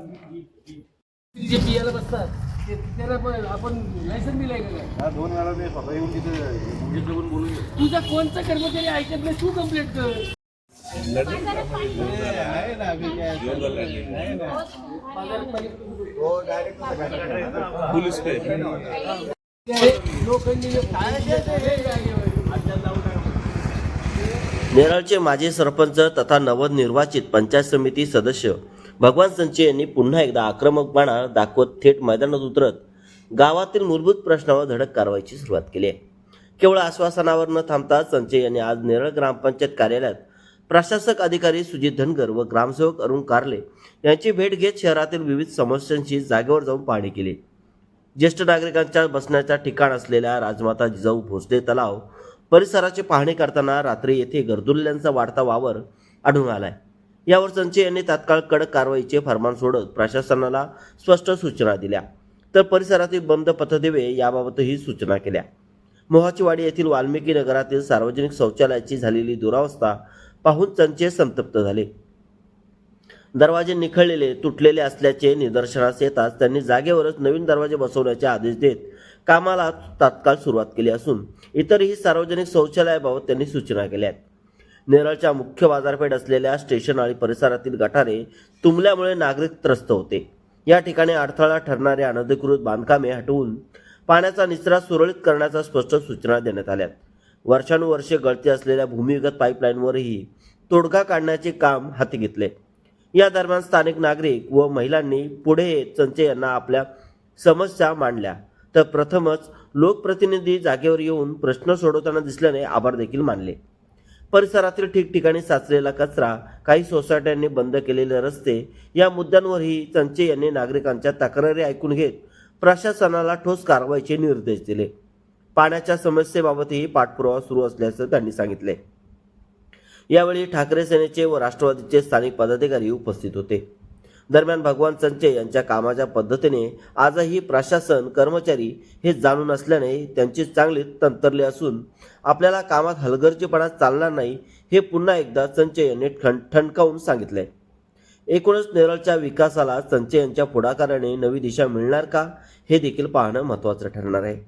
जे पियाला बसतात त्याला आपण लायसन दिलंय का काय? हा 2 वेळा मी स्वतः येऊन तिथे मुंगीत जाऊन बोलून घेतो. तुझा कोणता कर्मचारी ऐकत नाही, तू कंप्लेंट कर. पोलीस पे नेरळचे माजी सरपंच तथा नवनिर्वाचित पंचायत समिती सदस्य भगवान संचे यांनी पुन्हा एकदा आक्रमकपणा दाखवत थेट मैदानात उतरत गावातील मूलभूत प्रश्नावर धडक कारवाईची सुरुवात केली आहे. केवळ आश्वासनावर न थांबता संचे यांनी आज नेरळ ग्रामपंचायत कार्यालयात प्रशासक अधिकारी सुजित धनगर व ग्रामसेवक अरुण कारले यांची भेट घेत शहरातील विविध समस्यांची जागेवर जाऊन पाहणी केली. ज्येष्ठ नागरिकांच्या बसण्याचा ठिकाण असलेल्या राजमाता जिजाऊ भोसले तलाव परिसराची पाहणी करताना रात्री येथे गर्दुल्ल्यांचा वाढता वावर आढळून आलाय. यावर संचे यांनी तात्काळ कडक कारवाईचे फरमान सोडत प्रशासनाला स्पष्ट सूचना दिल्या, तर परिसरातील बंद पथदिवे याबाबतही सूचना केल्या. मोहाचीवाडी येथील वाल्मिकी नगरातील सार्वजनिक शौचालयाची झालेली दुरावस्था पाहून संचे संतप्त झाले. दरवाजे निखळलेले तुटलेले असल्याचे निदर्शनास येताच त्यांनी जागेवरच नवीन दरवाजे बसवण्याचे आदेश देत कामाला तात्काळ सुरुवात केली असून इतरही सार्वजनिक शौचालयाबाबत त्यांनी सूचना केल्या आहेत. नेरळच्या मुख्य बाजारपेठ असलेल्या स्टेशन आणि परिसरातील गटारे तुंबल्यामुळे नागरिक त्रस्त होते. या ठिकाणी अडथळा ठरणारे अनधिकृत बांधकामे हटवून पाण्याचा निचरा सुरळीत करण्याच्या स्पष्ट सूचना देण्यात आल्या. वर्षानुवर्षे गळती असलेल्या भूमिगत पाईपलाईनवरही तोडगा काढण्याचे काम हाती घेतले. या दरम्यान स्थानिक नागरिक व महिलांनी पुढे येत संचे यांना आपल्या समस्या मांडल्या, तर प्रथमच लोकप्रतिनिधी जागेवर येऊन प्रश्न सोडवताना दिसल्याने आभार देखील मानले. परिसरातील ठिकठिकाणी साचलेला कचरा, काही सोसायट्यांनी बंद केलेले रस्ते या मुद्द्यांवरही संचे यांनी नागरिकांच्या तक्रारी ऐकून घेत प्रशासनाला ठोस कारवाईचे निर्देश दिले. पाण्याच्या समस्येबाबतही पाठपुरावा सुरू असल्याचं त्यांनी सांगितले. यावेळी ठाकरे सेनेचे व राष्ट्रवादीचे स्थानिक पदाधिकारी उपस्थित होते. दरम्यान भगवान संचे यांच्या कामाच्या पद्धतीने आजही प्रशासन कर्मचारी हे जाणून असल्याने त्यांची चांगली तंत्रले असून आपल्याला कामात हलगर्जीपणा चालणार नाही हे पुन्हा एकदा संचे यांनी ठणकावून सांगितले. एकूणच नेरळच्या विकासाला संचे यांच्या पुढाकाराने नवी दिशा मिळणार का हे देखील पाहणं महत्त्वाचं ठरणार आहे.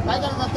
काय करणार